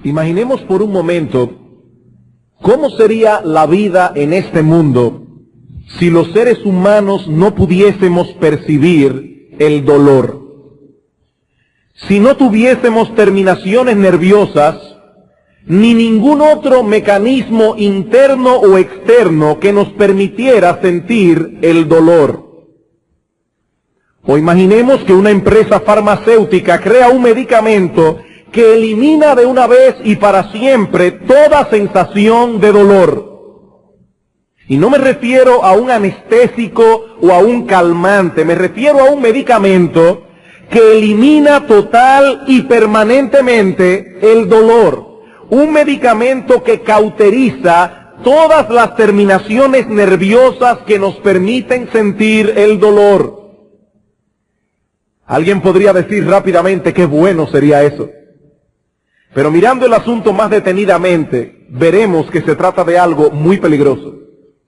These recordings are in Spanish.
Imaginemos por un momento cómo sería la vida en este mundo si los seres humanos no pudiésemos percibir el dolor. Si no tuviésemos terminaciones nerviosas, ni ningún otro mecanismo interno o externo que nos permitiera sentir el dolor. O imaginemos que una empresa farmacéutica crea un medicamento que elimina de una vez y para siempre toda sensación de dolor. Y no me refiero a un anestésico o a un calmante, me refiero a un medicamento que elimina total y permanentemente el dolor. Un medicamento que cauteriza todas las terminaciones nerviosas que nos permiten sentir el dolor. Alguien podría decir rápidamente qué bueno sería eso. Pero mirando el asunto más detenidamente, veremos que se trata de algo muy peligroso.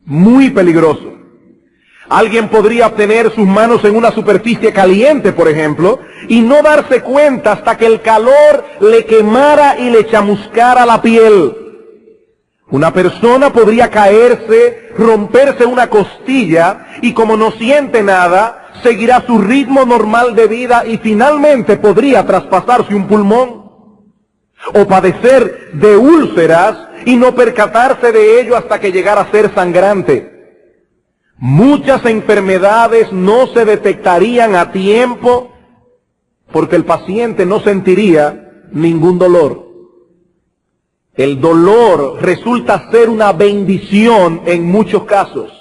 Muy peligroso. Alguien podría tener sus manos en una superficie caliente, por ejemplo, y no darse cuenta hasta que el calor le quemara y le chamuscara la piel. Una persona podría caerse, romperse una costilla, y como no siente nada, seguirá su ritmo normal de vida y finalmente podría traspasarse un pulmón. O padecer de úlceras y no percatarse de ello hasta que llegara a ser sangrante. Muchas enfermedades no se detectarían a tiempo porque el paciente no sentiría ningún dolor. El dolor resulta ser una bendición en muchos casos.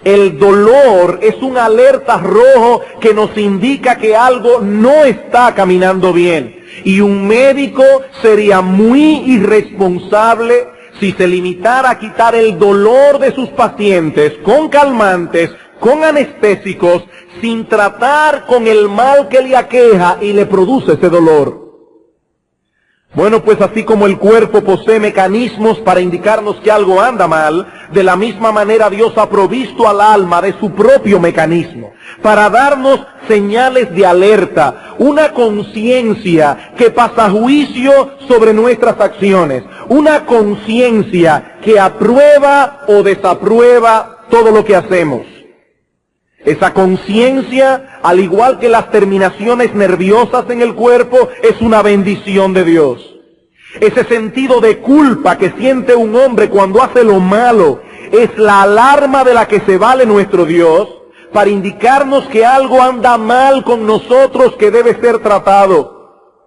El dolor es un alerta rojo que nos indica que algo no está caminando bien. Y un médico sería muy irresponsable si se limitara a quitar el dolor de sus pacientes con calmantes, con anestésicos, sin tratar con el mal que le aqueja y le produce ese dolor. Bueno, pues así como el cuerpo posee mecanismos para indicarnos que algo anda mal, de la misma manera Dios ha provisto al alma de su propio mecanismo, para darnos señales de alerta, una conciencia que pasa juicio sobre nuestras acciones, una conciencia que aprueba o desaprueba todo lo que hacemos. Esa conciencia, al igual que las terminaciones nerviosas en el cuerpo, es una bendición de Dios. Ese sentido de culpa que siente un hombre cuando hace lo malo es la alarma de la que se vale nuestro Dios para indicarnos que algo anda mal con nosotros que debe ser tratado.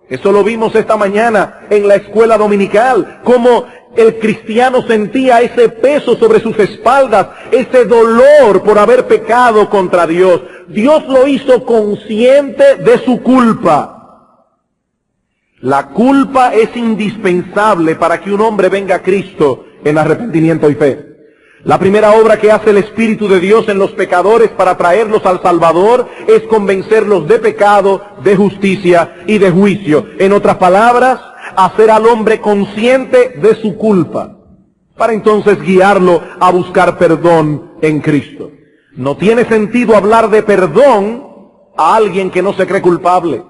Eso lo vimos esta mañana en la escuela dominical, como el cristiano sentía ese peso sobre sus espaldas, ese dolor por haber pecado contra Dios. Dios lo hizo consciente de su culpa. La culpa es indispensable para que un hombre venga a Cristo en arrepentimiento y fe. La primera obra que hace el Espíritu de Dios en los pecadores para traerlos al Salvador es convencerlos de pecado, de justicia y de juicio. En otras palabras, hacer al hombre consciente de su culpa, para entonces guiarlo a buscar perdón en Cristo. No tiene sentido hablar de perdón a alguien que no se cree culpable.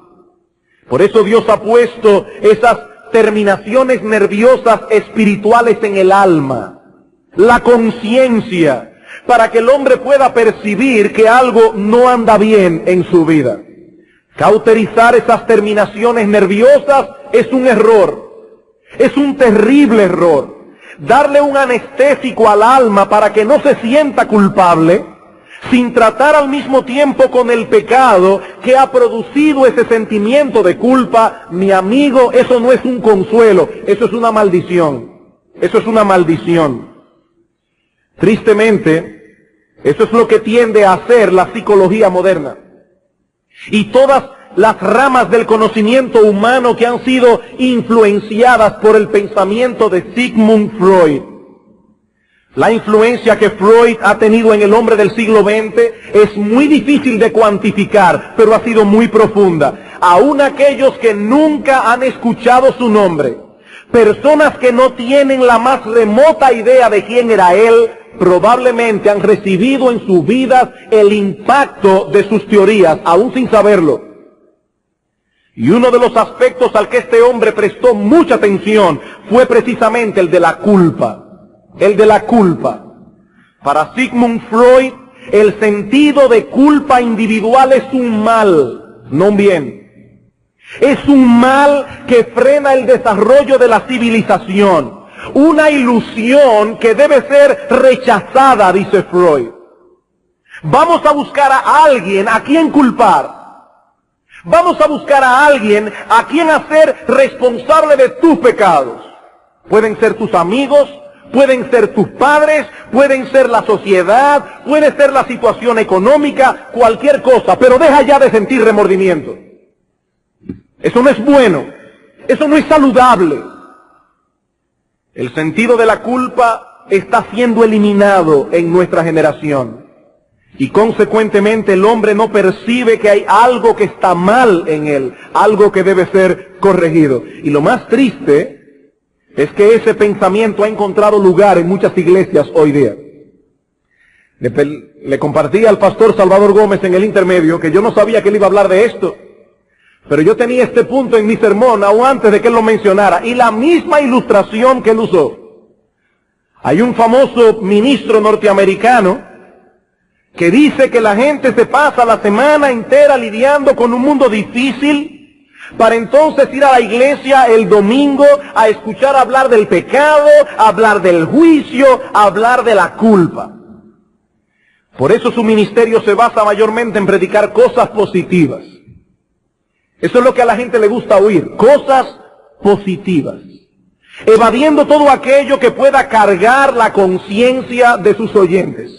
Por eso Dios ha puesto esas terminaciones nerviosas espirituales en el alma, la conciencia, para que el hombre pueda percibir que algo no anda bien en su vida. Cauterizar esas terminaciones nerviosas es un error, es un terrible error. Darle un anestésico al alma para que no se sienta culpable, sin tratar al mismo tiempo con el pecado que ha producido ese sentimiento de culpa, mi amigo, eso no es un consuelo, eso es una maldición. Eso es una maldición. Tristemente, eso es lo que tiende a hacer la psicología moderna. Y todas las ramas del conocimiento humano que han sido influenciadas por el pensamiento de Sigmund Freud. La influencia que Freud ha tenido en el hombre del siglo XX es muy difícil de cuantificar, pero ha sido muy profunda. Aún aquellos que nunca han escuchado su nombre, personas que no tienen la más remota idea de quién era él, probablemente han recibido en sus vidas el impacto de sus teorías, aún sin saberlo. Y uno de los aspectos al que este hombre prestó mucha atención fue precisamente el de la culpa. El de la culpa. Para Sigmund Freud, el sentido de culpa individual es un mal, no un bien. Es un mal que frena el desarrollo de la civilización. Una ilusión que debe ser rechazada, dice Freud. Vamos a buscar a alguien a quien culpar. Vamos a buscar a alguien a quien hacer responsable de tus pecados. Pueden ser tus amigos, pueden ser tus padres, pueden ser la sociedad, puede ser la situación económica, cualquier cosa, pero deja ya de sentir remordimiento. Eso no es bueno, eso no es saludable. El sentido de la culpa está siendo eliminado en nuestra generación. Y consecuentemente el hombre no percibe que hay algo que está mal en él, algo que debe ser corregido. Y lo más triste es que ese pensamiento ha encontrado lugar en muchas iglesias hoy día. Le compartí al pastor Salvador Gómez en el intermedio que yo no sabía que él iba a hablar de esto, pero yo tenía este punto en mi sermón aún antes de que él lo mencionara, y la misma ilustración que él usó. Hay un famoso ministro norteamericano que dice que la gente se pasa la semana entera lidiando con un mundo difícil para entonces ir a la iglesia el domingo a escuchar hablar del pecado, hablar del juicio, hablar de la culpa. Por eso su ministerio se basa mayormente en predicar cosas positivas. Eso es lo que a la gente le gusta oír, cosas positivas, evadiendo todo aquello que pueda cargar la conciencia de sus oyentes.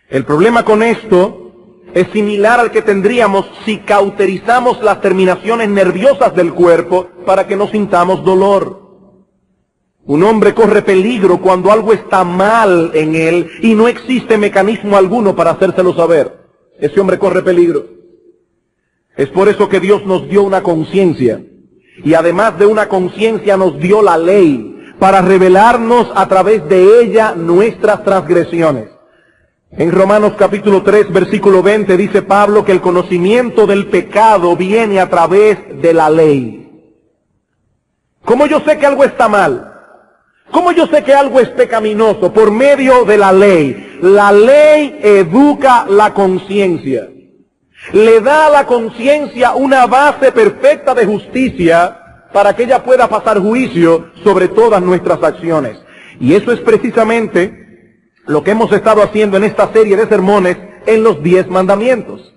El problema con esto es similar al que tendríamos si cauterizamos las terminaciones nerviosas del cuerpo para que no sintamos dolor. Un hombre corre peligro cuando algo está mal en él y no existe mecanismo alguno para hacérselo saber. Ese hombre corre peligro. Es por eso que Dios nos dio una conciencia. Y además de una conciencia nos dio la ley para revelarnos a través de ella nuestras transgresiones. En Romanos capítulo 3, versículo 20 dice Pablo que el conocimiento del pecado viene a través de la ley. ¿Cómo yo sé que algo está mal? ¿Cómo yo sé que algo es pecaminoso? Por medio de la ley. La ley educa la conciencia. Le da a la conciencia una base perfecta de justicia para que ella pueda pasar juicio sobre todas nuestras acciones. Y eso es precisamente lo que hemos estado haciendo en esta serie de sermones en los 10 mandamientos,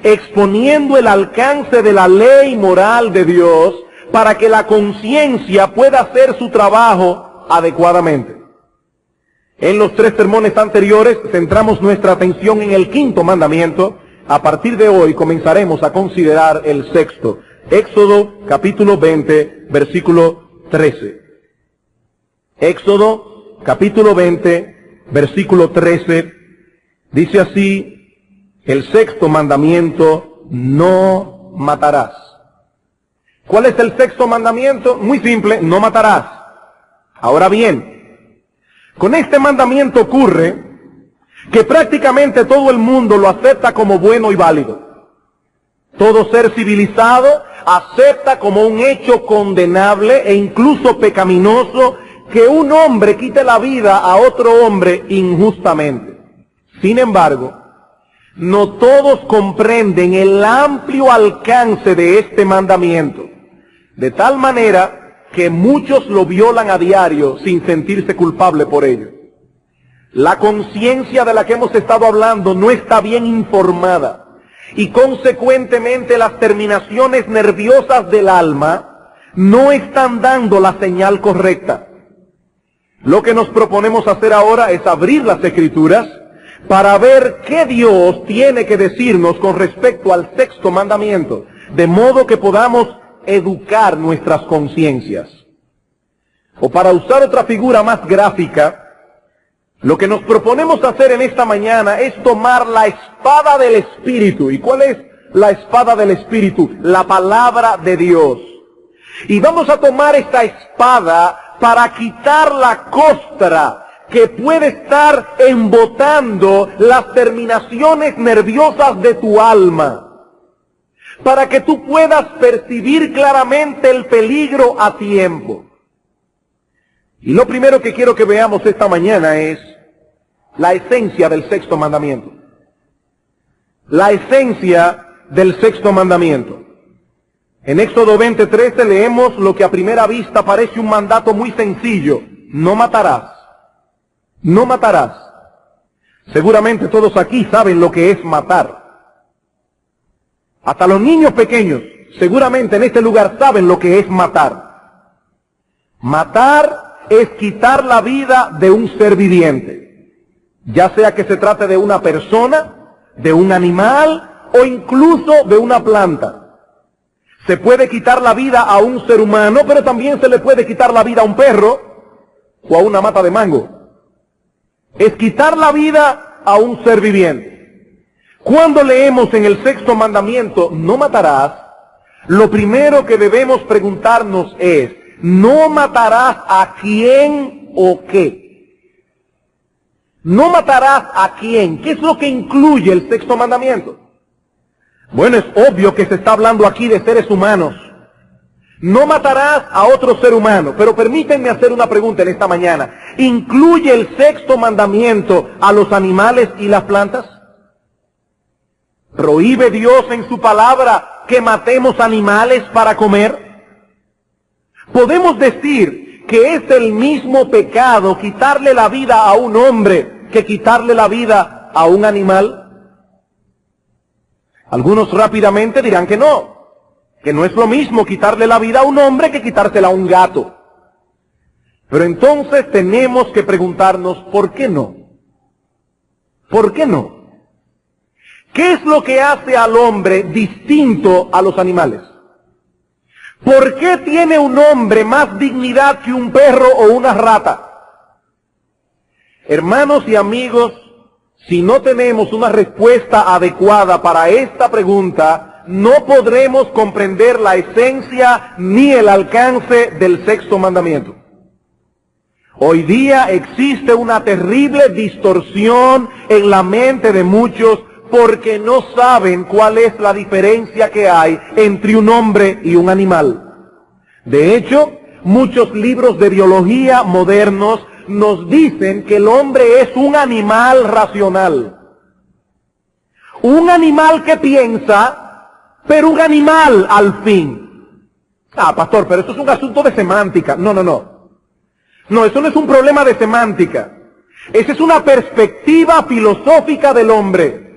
exponiendo el alcance de la ley moral de Dios para que la conciencia pueda hacer su trabajo adecuadamente. En los 3 sermones anteriores centramos nuestra atención en el 5º mandamiento. A partir de hoy comenzaremos a considerar el 6º. Éxodo capítulo 20, versículo 13. Éxodo capítulo 20, versículo 13, dice así, el 6º mandamiento, no matarás. ¿Cuál es el 6º mandamiento? Muy simple, no matarás. Ahora bien, con este mandamiento ocurre que prácticamente todo el mundo lo acepta como bueno y válido. Todo ser civilizado acepta como un hecho condenable e incluso pecaminoso que un hombre quite la vida a otro hombre injustamente. Sin embargo, no todos comprenden el amplio alcance de este mandamiento, de tal manera que muchos lo violan a diario sin sentirse culpable por ello. La conciencia de la que hemos estado hablando no está bien informada y consecuentemente las terminaciones nerviosas del alma no están dando la señal correcta. Lo que nos proponemos hacer ahora es abrir las Escrituras para ver qué Dios tiene que decirnos con respecto al 6º mandamiento, de modo que podamos educar nuestras conciencias. O para usar otra figura más gráfica, lo que nos proponemos hacer en esta mañana es tomar la espada del Espíritu. ¿Y cuál es la espada del Espíritu? La palabra de Dios. Y vamos a tomar esta espada para quitar la costra que puede estar embotando las terminaciones nerviosas de tu alma. para que tú puedas percibir claramente el peligro a tiempo. Y lo primero que quiero que veamos esta mañana es la esencia del sexto mandamiento. La esencia del sexto mandamiento. En Éxodo 20:13 leemos lo que a primera vista parece un mandato muy sencillo. No matarás. No matarás. Seguramente todos aquí saben lo que es matar. Hasta los niños pequeños, seguramente en este lugar saben lo que es matar. Matar es quitar la vida de un ser viviente. Ya sea que se trate de una persona, de un animal o incluso de una planta. Se puede quitar la vida a un ser humano, pero también se le puede quitar la vida a un perro o a una mata de mango. Es quitar la vida a un ser viviente. Cuando leemos en el sexto mandamiento, no matarás, lo primero que debemos preguntarnos es, ¿no matarás a quién o qué? ¿No matarás a quién? ¿Qué es lo que incluye el sexto mandamiento? Bueno, es obvio que se está hablando aquí de seres humanos. No matarás a otro ser humano, pero permítanme hacer una pregunta en esta mañana. ¿Incluye el sexto mandamiento a los animales y las plantas? ¿Prohíbe Dios en su palabra que matemos animales para comer? ¿Podemos decir que es el mismo pecado quitarle la vida a un hombre que quitarle la vida a un animal? Algunos rápidamente dirán que no es lo mismo quitarle la vida a un hombre que quitársela a un gato. Pero entonces tenemos que preguntarnos, ¿por qué no? ¿Por qué no? ¿Qué es lo que hace al hombre distinto a los animales? ¿Por qué tiene un hombre más dignidad que un perro o una rata? Hermanos y amigos, si no tenemos una respuesta adecuada para esta pregunta, no podremos comprender la esencia ni el alcance del sexto mandamiento. Hoy día existe una terrible distorsión en la mente de muchos porque no saben cuál es la diferencia que hay entre un hombre y un animal. De hecho, muchos libros de biología modernos nos dicen que el hombre es un animal racional. Un animal que piensa, pero un animal al fin. Ah, pastor, pero eso es un asunto de semántica. No, eso no es un problema de semántica. Esa es una perspectiva filosófica del hombre.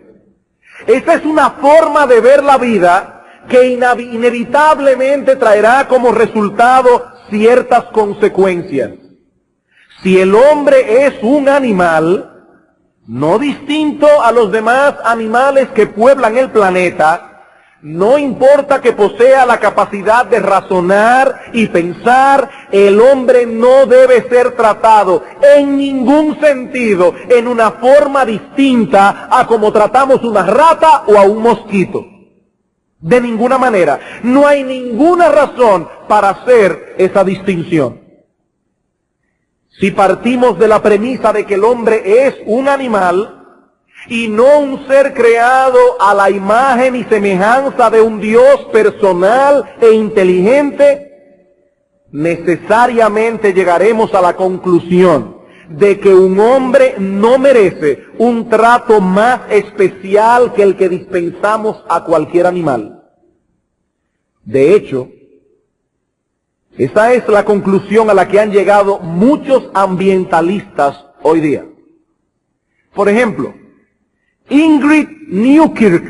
Esa es una forma de ver la vida que inevitablemente traerá como resultado ciertas consecuencias. Si el hombre es un animal, no distinto a los demás animales que pueblan el planeta, no importa que posea la capacidad de razonar y pensar, el hombre no debe ser tratado en ningún sentido en una forma distinta a como tratamos una rata o a un mosquito. De ninguna manera. No hay ninguna razón para hacer esa distinción. Si partimos de la premisa de que el hombre es un animal y no un ser creado a la imagen y semejanza de un Dios personal e inteligente, necesariamente llegaremos a la conclusión de que un hombre no merece un trato más especial que el que dispensamos a cualquier animal. De hecho, esa es la conclusión a la que han llegado muchos ambientalistas hoy día. Por ejemplo, Ingrid Newkirk,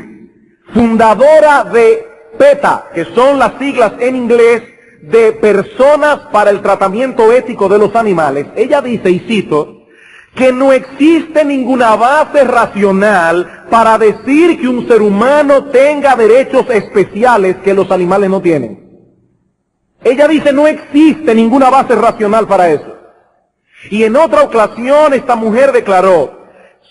fundadora de PETA, que son las siglas en inglés de Personas para el Tratamiento Ético de los Animales, ella dice, y cito, que no existe ninguna base racional para decir que un ser humano tenga derechos especiales que los animales no tienen. Ella dice, no existe ninguna base racional para eso. Y en otra ocasión esta mujer declaró,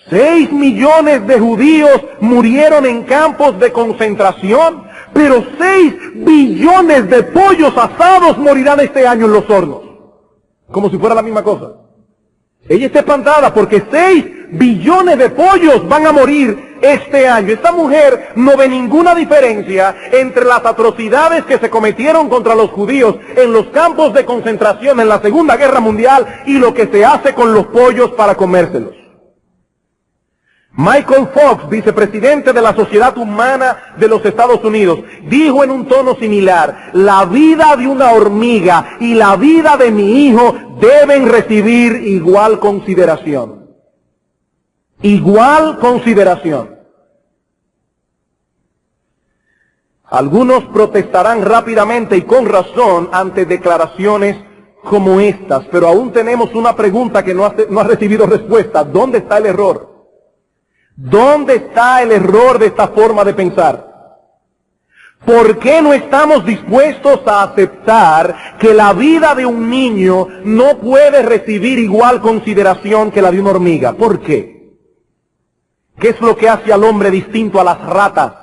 6 millones de judíos murieron en campos de concentración, pero 6 billones de pollos asados morirán este año en los hornos. Como si fuera la misma cosa. Ella está espantada porque 6 billones de pollos van a morir este año. Esta mujer no ve ninguna diferencia entre las atrocidades que se cometieron contra los judíos en los campos de concentración en la Segunda Guerra Mundial y lo que se hace con los pollos para comérselos. Michael Fox, vicepresidente de la Sociedad Humana de los Estados Unidos, dijo en un tono similar: la vida de una hormiga y la vida de mi hijo deben recibir igual consideración. Igual consideración. Algunos protestarán rápidamente y con razón ante declaraciones como estas, pero aún tenemos una pregunta que no ha recibido respuesta. ¿Dónde está el error? ¿Dónde está el error de esta forma de pensar? ¿Por qué no estamos dispuestos a aceptar que la vida de un niño no puede recibir igual consideración que la de una hormiga? ¿Por qué? ¿Qué es lo que hace al hombre distinto a las ratas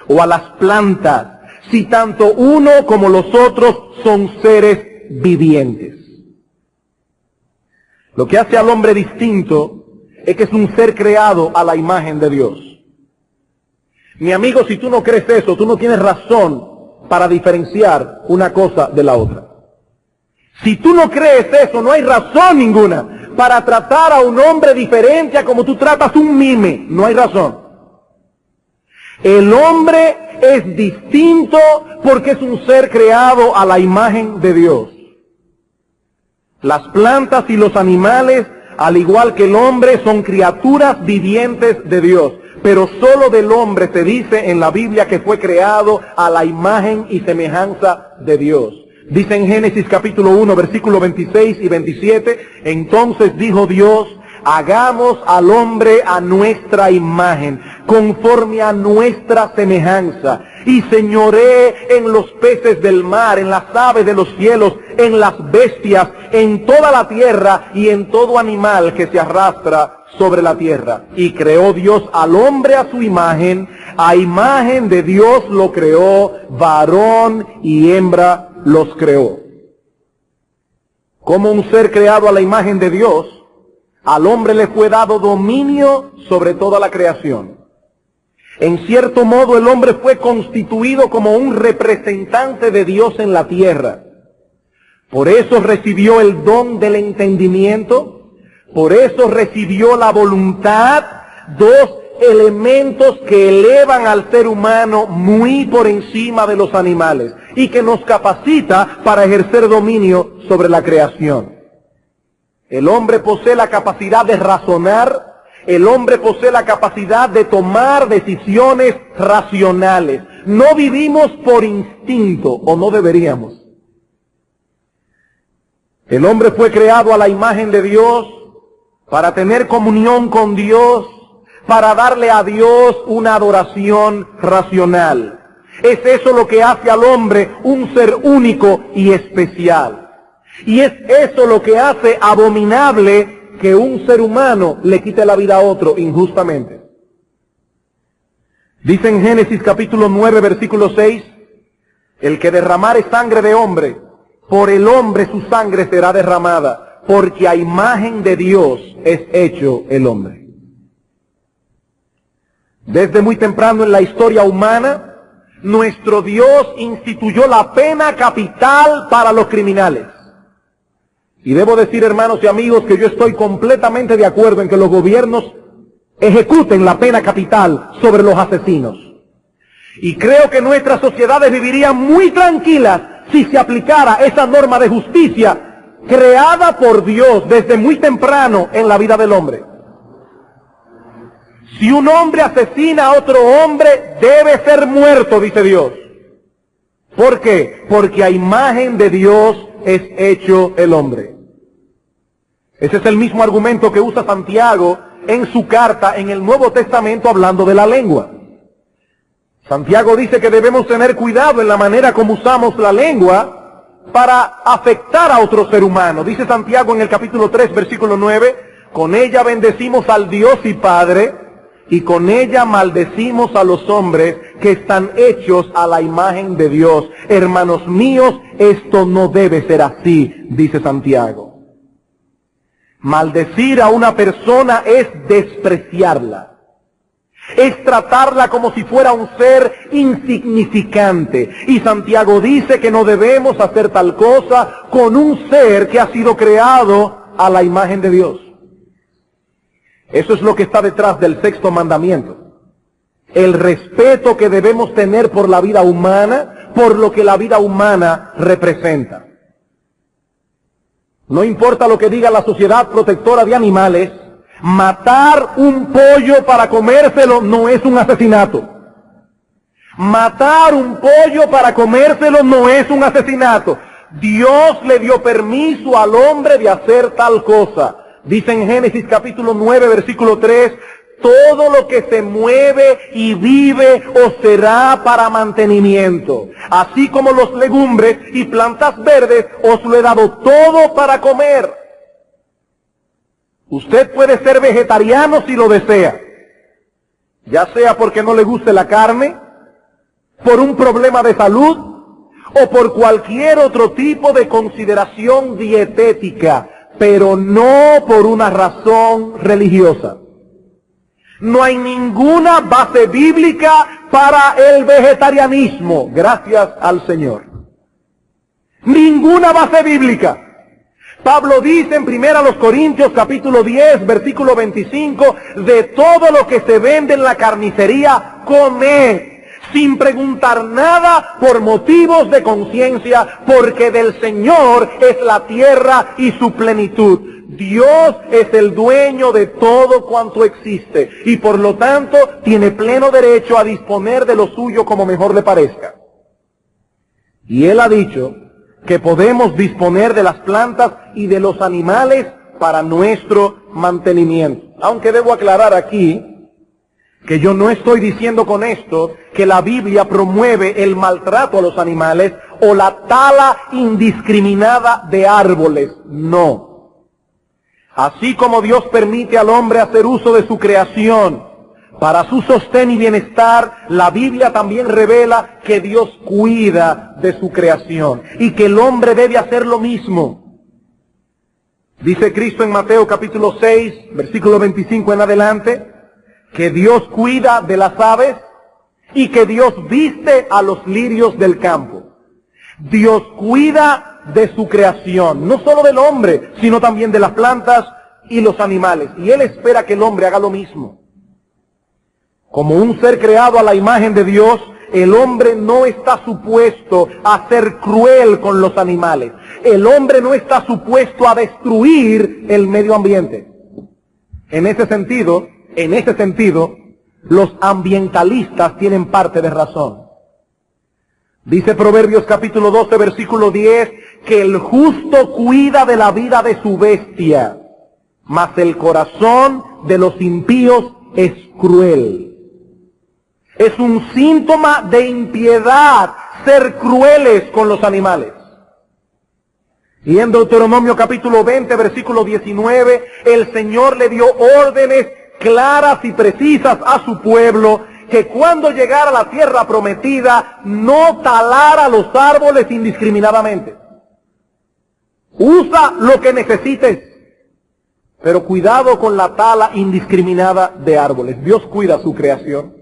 o a las plantas, si tanto uno como los otros son seres vivientes? Lo que hace al hombre distinto es que es un ser creado a la imagen de Dios. Mi amigo, si tú no crees eso, tú no tienes razón para diferenciar una cosa de la otra. Si tú no crees eso, no hay razón ninguna para tratar a un hombre diferente a como tú tratas un mime. No hay razón. El hombre es distinto porque es un ser creado a la imagen de Dios. Las plantas y los animales, al igual que el hombre, son criaturas vivientes de Dios. Pero solo del hombre se dice en la Biblia que fue creado a la imagen y semejanza de Dios. Dice en Génesis capítulo 1, versículos 26 y 27, entonces dijo Dios: hagamos al hombre a nuestra imagen, conforme a nuestra semejanza, y señoree en los peces del mar, en las aves de los cielos, en las bestias, en toda la tierra y en todo animal que se arrastra sobre la tierra. Y creó Dios al hombre a su imagen, a imagen de Dios lo creó, varón y hembra los creó. Como un ser creado a la imagen de Dios, al hombre le fue dado dominio sobre toda la creación. En cierto modo, el hombre fue constituido como un representante de Dios en la tierra. Por eso recibió el don del entendimiento, por eso recibió la voluntad, dos elementos que elevan al ser humano muy por encima de los animales y que nos capacita para ejercer dominio sobre la creación. El hombre posee la capacidad de razonar, el hombre posee la capacidad de tomar decisiones racionales. No vivimos por instinto, o no deberíamos. El hombre fue creado a la imagen de Dios para tener comunión con Dios, para darle a Dios una adoración racional. Es eso lo que hace al hombre un ser único y especial. Y es eso lo que hace abominable que un ser humano le quite la vida a otro injustamente. Dice en Génesis capítulo 9, versículo 6, el que derramare sangre de hombre, por el hombre su sangre será derramada, porque a imagen de Dios es hecho el hombre. Desde muy temprano en la historia humana, nuestro Dios instituyó la pena capital para los criminales. Y debo decir, hermanos y amigos, que yo estoy completamente de acuerdo en que los gobiernos ejecuten la pena capital sobre los asesinos. Y creo que nuestras sociedades vivirían muy tranquilas si se aplicara esa norma de justicia creada por Dios desde muy temprano en la vida del hombre. Si un hombre asesina a otro hombre, debe ser muerto, dice Dios. ¿Por qué? Porque a imagen de Dios es hecho el hombre. Ese es el mismo argumento que usa Santiago en su carta en el Nuevo Testamento hablando de la lengua. Santiago dice que debemos tener cuidado en la manera como usamos la lengua para afectar a otro ser humano. Dice Santiago en el capítulo 3, versículo 9, con ella bendecimos al Dios y Padre, y con ella maldecimos a los hombres que están hechos a la imagen de Dios. Hermanos míos, esto no debe ser así, dice Santiago. Maldecir a una persona es despreciarla. Es tratarla como si fuera un ser insignificante. Y Santiago dice que no debemos hacer tal cosa con un ser que ha sido creado a la imagen de Dios. Eso es lo que está detrás del sexto mandamiento. El respeto que debemos tener por la vida humana, por lo que la vida humana representa. No importa lo que diga la Sociedad Protectora de Animales, matar un pollo para comérselo no es un asesinato. Matar un pollo para comérselo no es un asesinato. Dios le dio permiso al hombre de hacer tal cosa. Dice en Génesis capítulo 9, versículo 3, todo lo que se mueve y vive os será para mantenimiento. Así como los legumbres y plantas verdes os lo he dado todo para comer. Usted puede ser vegetariano si lo desea, ya sea porque no le guste la carne, por un problema de salud o por cualquier otro tipo de consideración dietética, pero no por una razón religiosa. No hay ninguna base bíblica para el vegetarianismo, gracias al Señor. Ninguna base bíblica. Pablo dice en 1 Corintios capítulo 10, versículo 25, de todo lo que se vende en la carnicería, comed, sin preguntar nada por motivos de conciencia, porque del Señor es la tierra y su plenitud. Dios es el dueño de todo cuanto existe y por lo tanto tiene pleno derecho a disponer de lo suyo como mejor le parezca. Y Él ha dicho que podemos disponer de las plantas y de los animales para nuestro mantenimiento. Aunque debo aclarar aquí que yo no estoy diciendo con esto que la Biblia promueve el maltrato a los animales o la tala indiscriminada de árboles. No. Así como Dios permite al hombre hacer uso de su creación para su sostén y bienestar, la Biblia también revela que Dios cuida de su creación y que el hombre debe hacer lo mismo. Dice Cristo en Mateo capítulo 6, versículo 25 en adelante, que Dios cuida de las aves y que Dios viste a los lirios del campo. Dios cuida de su creación, no solo del hombre, sino también de las plantas y los animales. Y Él espera que el hombre haga lo mismo. Como un ser creado a la imagen de Dios, el hombre no está supuesto a ser cruel con los animales. El hombre no está supuesto a destruir el medio ambiente. En ese sentido, los ambientalistas tienen parte de razón. Dice Proverbios capítulo 12, versículo 10, que el justo cuida de la vida de su bestia, mas el corazón de los impíos es cruel. Es un síntoma de impiedad ser crueles con los animales. Y en Deuteronomio capítulo 20, versículo 19, el Señor le dio órdenes claras y precisas a su pueblo, que cuando llegara a la tierra prometida, no talara los árboles indiscriminadamente. Usa lo que necesites, pero cuidado con la tala indiscriminada de árboles. Dios cuida su creación.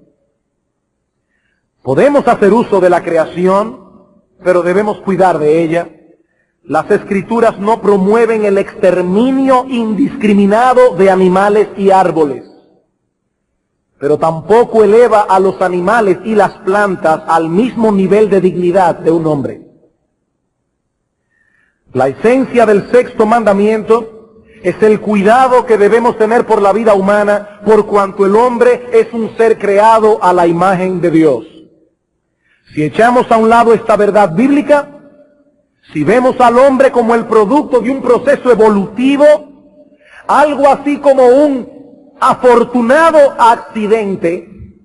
Podemos hacer uso de la creación, pero debemos cuidar de ella. Las Escrituras no promueven el exterminio indiscriminado de animales y árboles, pero tampoco eleva a los animales y las plantas al mismo nivel de dignidad de un hombre. La esencia del sexto mandamiento es el cuidado que debemos tener por la vida humana, por cuanto el hombre es un ser creado a la imagen de Dios. Si echamos a un lado esta verdad bíblica, si vemos al hombre como el producto de un proceso evolutivo, algo así como un afortunado accidente,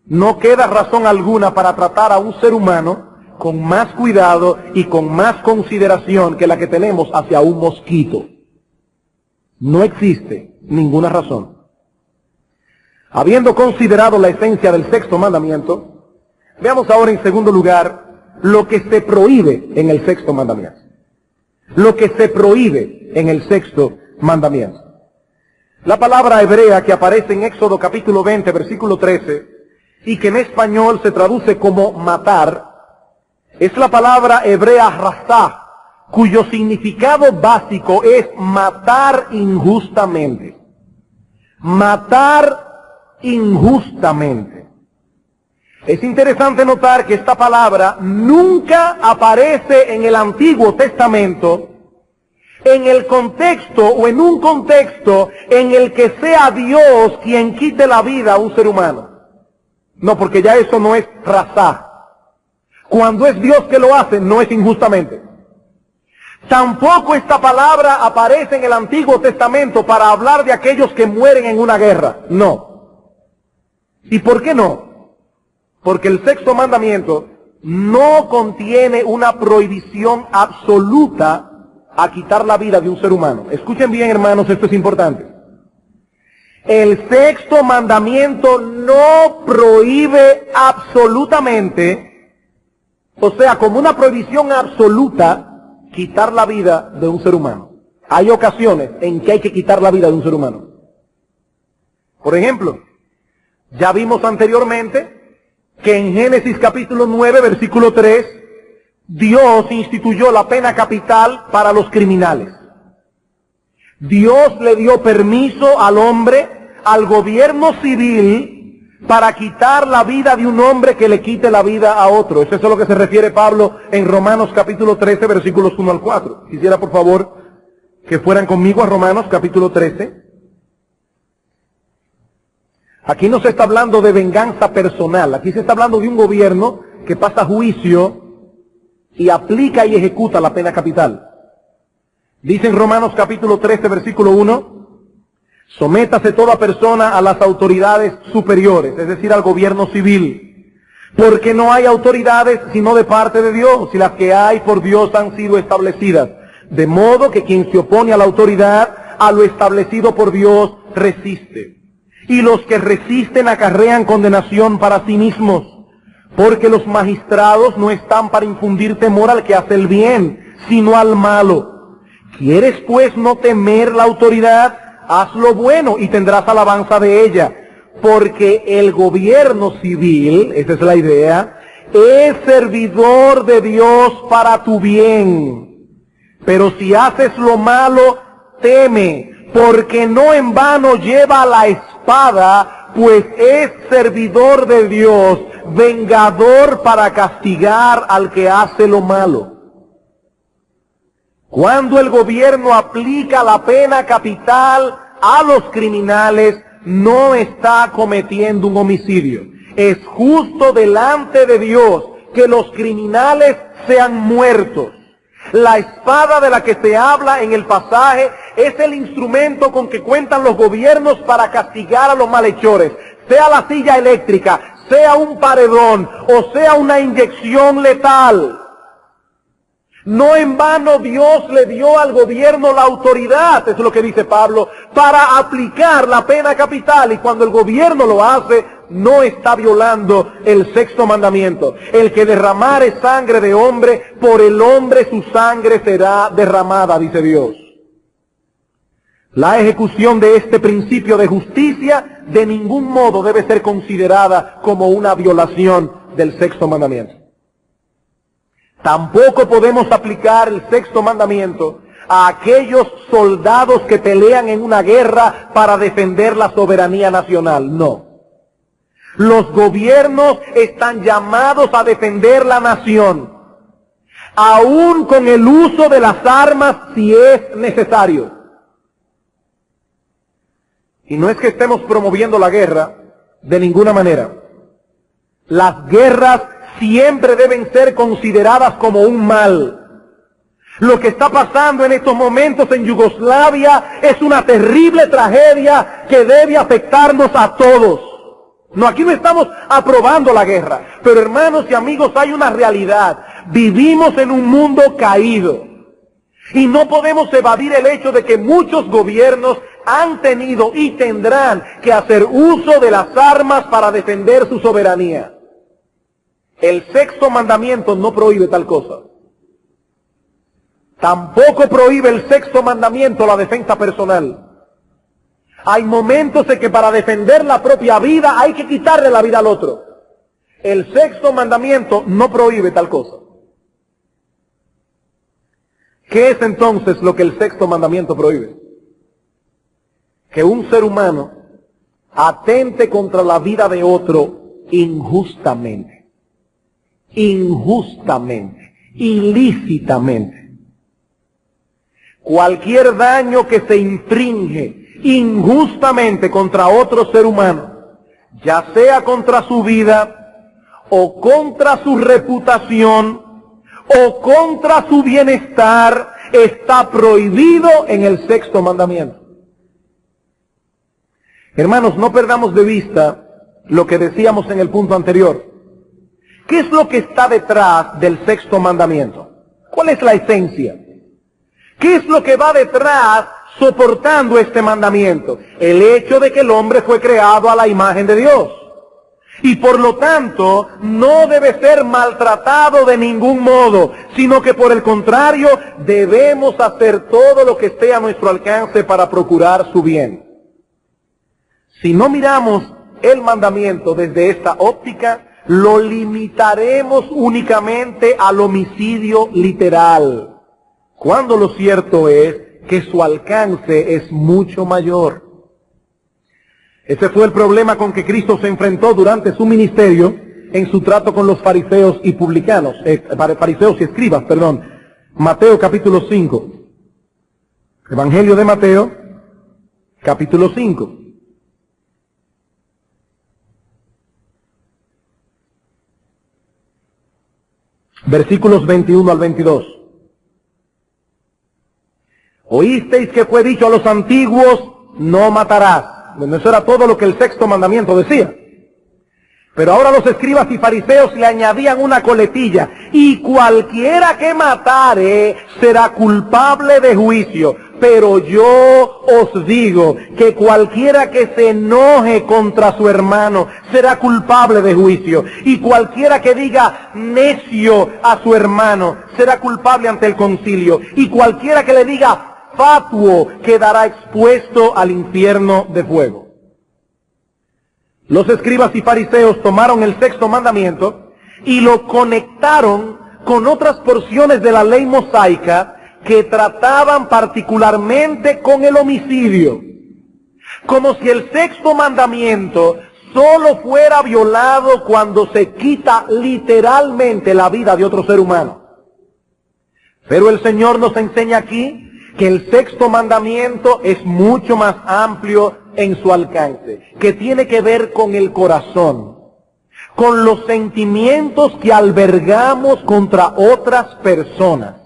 no queda razón alguna para tratar a un ser humano con más cuidado y con más consideración que la que tenemos hacia un mosquito. No existe ninguna razón. Habiendo considerado la esencia del sexto mandamiento, veamos ahora en segundo lugar lo que se prohíbe en el sexto mandamiento. Lo que se prohíbe en el sexto mandamiento. La palabra hebrea que aparece en Éxodo capítulo 20, versículo 13, y que en español se traduce como matar, es la palabra hebrea rasá, cuyo significado básico es matar injustamente. Matar injustamente. Es interesante notar que esta palabra nunca aparece en el Antiguo Testamento en el contexto o en un contexto en el que sea Dios quien quite la vida a un ser humano. No, porque ya eso no es rasá. Cuando es Dios que lo hace, no es injustamente. Tampoco esta palabra aparece en el Antiguo Testamento para hablar de aquellos que mueren en una guerra. No. ¿Y por qué no? Porque el sexto mandamiento no contiene una prohibición absoluta a quitar la vida de un ser humano. Escuchen bien, hermanos, esto es importante. El sexto mandamiento no prohíbe absolutamente, o sea, como una prohibición absoluta, quitar la vida de un ser humano. Hay ocasiones en que hay que quitar la vida de un ser humano. Por ejemplo, ya vimos anteriormente que en Génesis capítulo 9, versículo 3, Dios instituyó la pena capital para los criminales. Dios le dio permiso al hombre, al gobierno civil, para quitar la vida de un hombre que le quite la vida a otro. Eso es a lo que se refiere Pablo en Romanos capítulo 13, versículos 1 al 4. Quisiera por favor que fueran conmigo a Romanos capítulo 13. Aquí no se está hablando de venganza personal, aquí se está hablando de un gobierno que pasa juicio y aplica y ejecuta la pena capital. Dice en Romanos capítulo 13, versículo 1, sométase toda persona a las autoridades superiores, es decir, al gobierno civil, porque no hay autoridades sino de parte de Dios, y las que hay por Dios han sido establecidas, de modo que quien se opone a la autoridad, a lo establecido por Dios, resiste. Y los que resisten acarrean condenación para sí mismos, porque los magistrados no están para infundir temor al que hace el bien, sino al malo. ¿Quieres pues no temer la autoridad? Haz lo bueno y tendrás alabanza de ella, porque el gobierno civil, esa es la idea, es servidor de Dios para tu bien. Pero si haces lo malo, teme, porque no en vano lleva la espada, pues es servidor de Dios, vengador para castigar al que hace lo malo. Cuando el gobierno aplica la pena capital a los criminales, no está cometiendo un homicidio. Es justo delante de Dios que los criminales sean muertos. La espada de la que se habla en el pasaje es el instrumento con que cuentan los gobiernos para castigar a los malhechores, sea la silla eléctrica, sea un paredón o sea una inyección letal. No en vano Dios le dio al gobierno la autoridad, es lo que dice Pablo, para aplicar la pena capital, y cuando el gobierno lo hace, no está violando el sexto mandamiento. El que derramare sangre de hombre, por el hombre su sangre será derramada, dice Dios. La ejecución de este principio de justicia de ningún modo debe ser considerada como una violación del sexto mandamiento. Tampoco podemos aplicar el sexto mandamiento a aquellos soldados que pelean en una guerra para defender la soberanía nacional. No. Los gobiernos están llamados a defender la nación, aún con el uso de las armas si es necesario. Y no es que estemos promoviendo la guerra de ninguna manera. Las guerras siempre deben ser consideradas como un mal. Lo que está pasando en estos momentos en Yugoslavia es una terrible tragedia que debe afectarnos a todos. No, aquí no estamos aprobando la guerra, pero hermanos y amigos, hay una realidad. Vivimos en un mundo caído y no podemos evadir el hecho de que muchos gobiernos han tenido y tendrán que hacer uso de las armas para defender su soberanía. El sexto mandamiento no prohíbe tal cosa. Tampoco prohíbe el sexto mandamiento la defensa personal. Hay momentos en que para defender la propia vida hay que quitarle la vida al otro. El sexto mandamiento no prohíbe tal cosa. ¿Qué es entonces lo que el sexto mandamiento prohíbe? Que un ser humano atente contra la vida de otro injustamente, ilícitamente. Cualquier daño que se infringe injustamente contra otro ser humano, ya sea contra su vida, o contra su reputación, o contra su bienestar, está prohibido en el sexto mandamiento. Hermanos, no perdamos de vista lo que decíamos en el punto anterior. ¿Qué es lo que está detrás del sexto mandamiento? ¿Cuál es la esencia? ¿Qué es lo que va detrás soportando este mandamiento? El hecho de que el hombre fue creado a la imagen de Dios. Y por lo tanto, no debe ser maltratado de ningún modo, sino que por el contrario, debemos hacer todo lo que esté a nuestro alcance para procurar su bien. Si no miramos el mandamiento desde esta óptica, lo limitaremos únicamente al homicidio literal, cuando lo cierto es que su alcance es mucho mayor. Ese fue el problema con que Cristo se enfrentó durante su ministerio en su trato con los fariseos y publicanos, fariseos y escribas, perdón. Mateo capítulo 5. Evangelio de Mateo, capítulo 5. Versículos 21 al 22. Oísteis que fue dicho a los antiguos, no matarás. Bueno, eso era todo lo que el sexto mandamiento decía. Pero ahora los escribas y fariseos le añadían una coletilla. Y cualquiera que matare será culpable de juicio. Pero yo os digo que cualquiera que se enoje contra su hermano será culpable de juicio. Y cualquiera que diga necio a su hermano será culpable ante el concilio. Y cualquiera que le diga fatuo quedará expuesto al infierno de fuego. Los escribas y fariseos tomaron el sexto mandamiento y lo conectaron con otras porciones de la ley mosaica que trataban particularmente con el homicidio, como si el sexto mandamiento solo fuera violado cuando se quita literalmente la vida de otro ser humano. Pero el Señor nos enseña aquí que el sexto mandamiento es mucho más amplio en su alcance, que tiene que ver con el corazón, con los sentimientos que albergamos contra otras personas.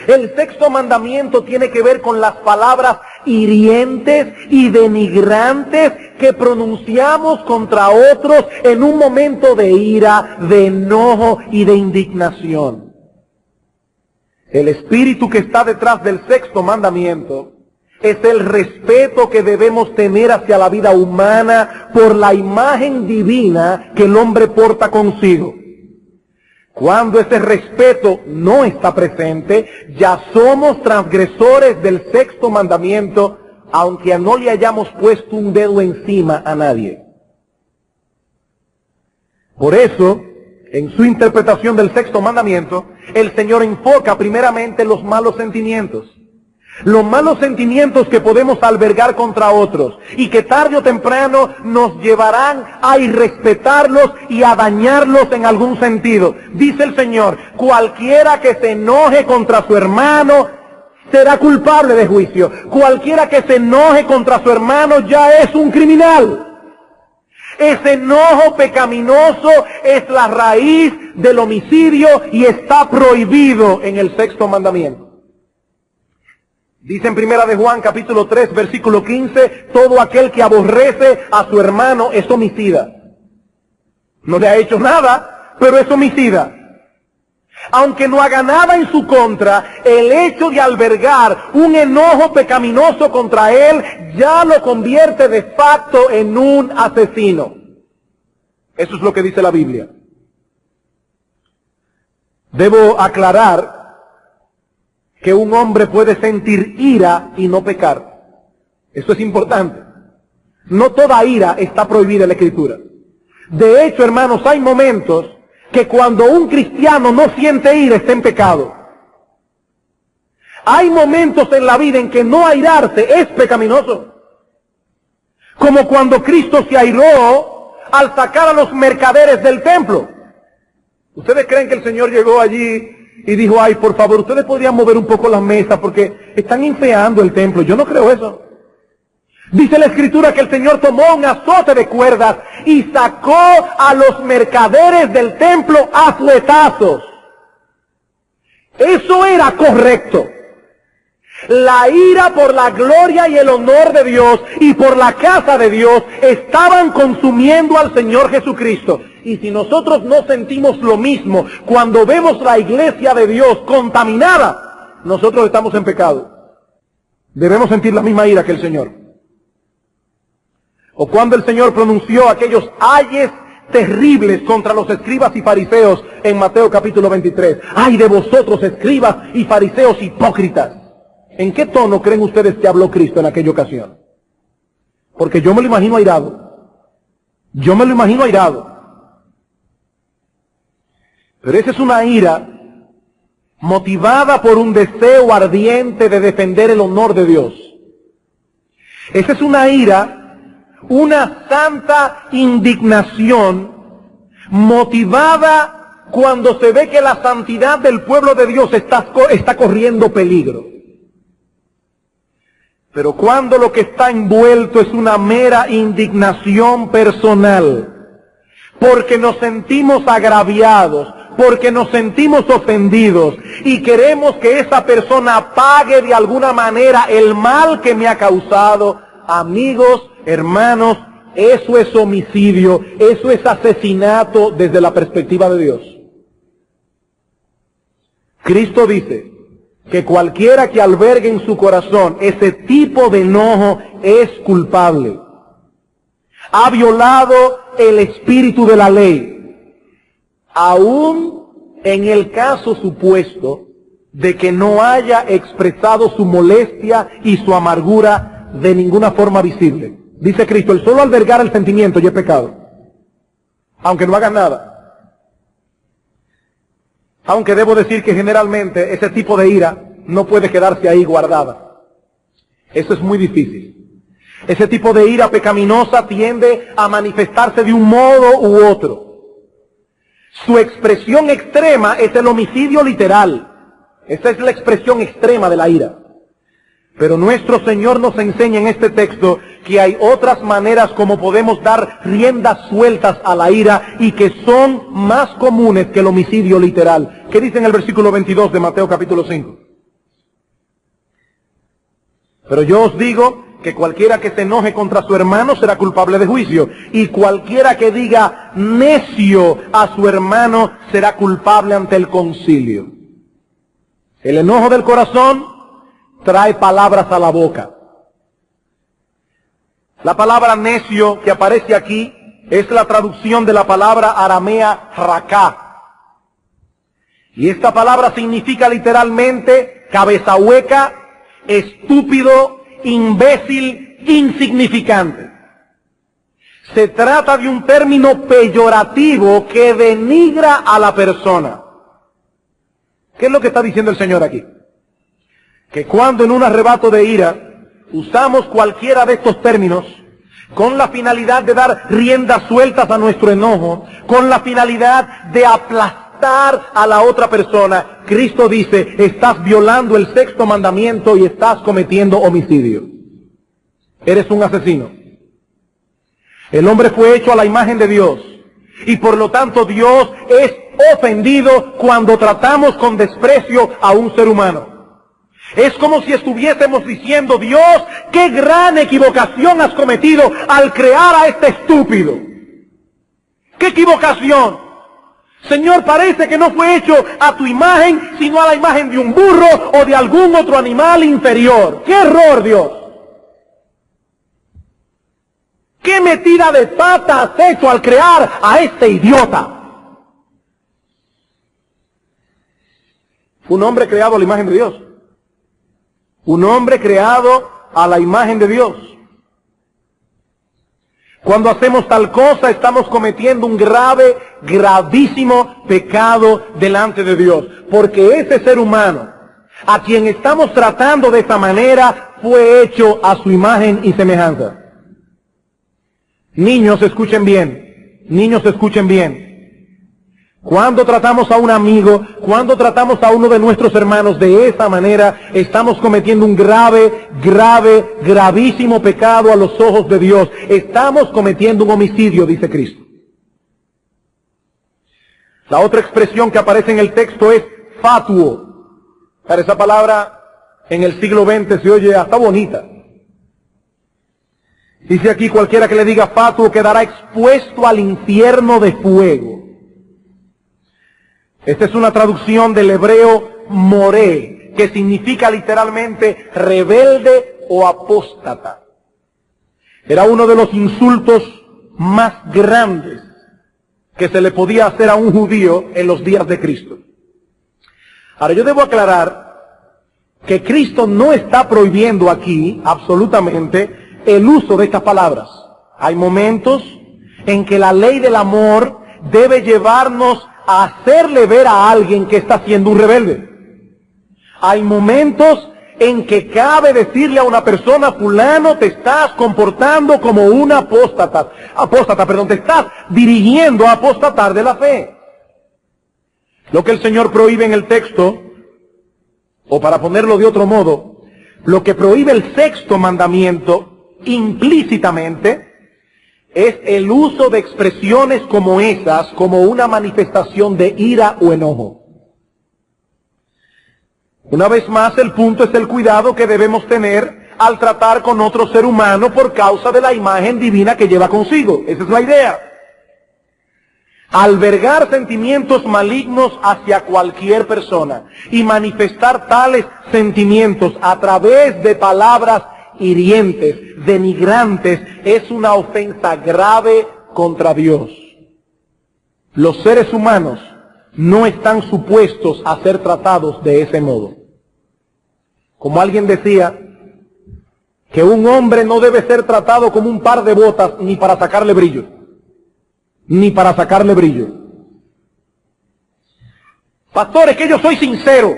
El sexto mandamiento tiene que ver con las palabras hirientes y denigrantes que pronunciamos contra otros en un momento de ira, de enojo y de indignación. El espíritu que está detrás del sexto mandamiento es el respeto que debemos tener hacia la vida humana por la imagen divina que el hombre porta consigo. Cuando ese respeto no está presente, ya somos transgresores del sexto mandamiento, aunque no le hayamos puesto un dedo encima a nadie. Por eso, en su interpretación del sexto mandamiento, el Señor enfoca primeramente los malos sentimientos. Los malos sentimientos que podemos albergar contra otros y que tarde o temprano nos llevarán a irrespetarlos y a dañarlos en algún sentido. Dice el Señor, cualquiera que se enoje contra su hermano será culpable de juicio. Cualquiera que se enoje contra su hermano ya es un criminal. Ese enojo pecaminoso es la raíz del homicidio y está prohibido en el sexto mandamiento. Dice en Primera de Juan, capítulo 3, versículo 15, todo aquel que aborrece a su hermano es homicida. No le ha hecho nada, pero es homicida. Aunque no haga nada en su contra, el hecho de albergar un enojo pecaminoso contra él ya lo convierte de facto en un asesino. Eso es lo que dice la Biblia. Debo aclarar que un hombre puede sentir ira y no pecar. Eso es importante. No toda ira está prohibida en la Escritura. De hecho, hermanos, hay momentos que cuando un cristiano no siente ira está en pecado. Hay momentos en la vida en que no airarse es pecaminoso. Como cuando Cristo se airó al sacar a los mercaderes del templo. ¿Ustedes creen que el Señor llegó allí y dijo, ay, por favor, ustedes podrían mover un poco las mesas porque están enfeando el templo? Yo no creo eso. Dice la Escritura que el Señor tomó un azote de cuerdas y sacó a los mercaderes del templo a fuetazos. Eso era correcto. La ira por la gloria y el honor de Dios y por la casa de Dios estaban consumiendo al Señor Jesucristo. Y si nosotros no sentimos lo mismo cuando vemos la iglesia de Dios contaminada, nosotros estamos en pecado. Debemos sentir la misma ira que el Señor. O cuando el Señor pronunció aquellos ayes terribles contra los escribas y fariseos en Mateo capítulo 23. ¡Ay de vosotros, escribas y fariseos hipócritas! ¿En qué tono creen ustedes que habló Cristo en aquella ocasión? Porque yo me lo imagino airado. Yo me lo imagino airado. Pero esa es una ira motivada por un deseo ardiente de defender el honor de Dios. Esa es una ira, una santa indignación motivada cuando se ve que la santidad del pueblo de Dios está corriendo peligro. Pero cuando lo que está envuelto es una mera indignación personal, porque nos sentimos agraviados, porque nos sentimos ofendidos y queremos que esa persona pague de alguna manera el mal que me ha causado, amigos, hermanos, eso es homicidio, eso es asesinato desde la perspectiva de Dios. Cristo dice que cualquiera que albergue en su corazón ese tipo de enojo es culpable. Ha violado el espíritu de la ley, aún en el caso supuesto de que no haya expresado su molestia y su amargura de ninguna forma visible. Dice Cristo, el solo albergar el sentimiento ya es pecado, aunque no hagas nada. Aunque debo decir que generalmente ese tipo de ira no puede quedarse ahí guardada. Eso es muy difícil. Ese tipo de ira pecaminosa tiende a manifestarse de un modo u otro. Su expresión extrema es el homicidio literal. Esa es la expresión extrema de la ira. Pero nuestro Señor nos enseña en este texto que hay otras maneras como podemos dar riendas sueltas a la ira y que son más comunes que el homicidio literal. ¿Qué dice en el versículo 22 de Mateo capítulo 5? Pero yo os digo que cualquiera que se enoje contra su hermano será culpable de juicio, y cualquiera que diga necio a su hermano será culpable ante el concilio. El enojo del corazón trae palabras a la boca. La palabra necio que aparece aquí es la traducción de la palabra aramea raká. Y esta palabra significa literalmente cabeza hueca, estúpido, imbécil, insignificante. Se trata de un término peyorativo que denigra a la persona. ¿Qué es lo que está diciendo el Señor aquí? Que cuando en un arrebato de ira usamos cualquiera de estos términos con la finalidad de dar riendas sueltas a nuestro enojo, con la finalidad de aplastar a la otra persona, Cristo dice, estás violando el sexto mandamiento y estás cometiendo homicidio. Eres un asesino. El hombre fue hecho a la imagen de Dios y por lo tanto Dios es ofendido cuando tratamos con desprecio a un ser humano. Es como si estuviésemos diciendo, Dios, qué gran equivocación has cometido al crear a este estúpido. ¡Qué equivocación! Señor, parece que no fue hecho a tu imagen, sino a la imagen de un burro o de algún otro animal inferior. ¡Qué error, Dios! ¡Qué metida de pata has hecho al crear a este idiota! Un hombre creado a la imagen de Dios. Un hombre creado a la imagen de Dios. Cuando hacemos tal cosa, estamos cometiendo un grave, gravísimo pecado delante de Dios. Porque ese ser humano, a quien estamos tratando de esa manera, fue hecho a su imagen y semejanza. Niños, escuchen bien. Niños, escuchen bien. Cuando tratamos a un amigo, cuando tratamos a uno de nuestros hermanos de esa manera, estamos cometiendo un gravísimo pecado a los ojos de Dios. Estamos cometiendo un homicidio, dice Cristo. La otra expresión que aparece en el texto es fatuo. Para esa palabra en el siglo XX se oye hasta bonita. Dice aquí, cualquiera que le diga fatuo quedará expuesto al infierno de fuego. Esta es una traducción del hebreo moré, que significa literalmente rebelde o apóstata. Era uno de los insultos más grandes que se le podía hacer a un judío en los días de Cristo. Ahora, yo debo aclarar que Cristo no está prohibiendo aquí absolutamente el uso de estas palabras. Hay momentos en que la ley del amor debe llevarnos a hacerle ver a alguien que está siendo un rebelde. Hay momentos en que cabe decirle a una persona, fulano, te estás comportando como un apóstata, te estás dirigiendo a apostatar de la fe. Lo que el Señor prohíbe en el texto, o para ponerlo de otro modo, lo que prohíbe el sexto mandamiento implícitamente, es el uso de expresiones como esas, como una manifestación de ira o enojo. Una vez más, el punto es el cuidado que debemos tener al tratar con otro ser humano por causa de la imagen divina que lleva consigo. Esa es la idea. Albergar sentimientos malignos hacia cualquier persona y manifestar tales sentimientos a través de palabras hirientes, denigrantes, es una ofensa grave contra Dios. Los seres humanos no están supuestos a ser tratados de ese modo. Como alguien decía, que un hombre no debe ser tratado como un par de botas ni para sacarle brillo. Ni para sacarle brillo. Pastor, es que yo soy sincero.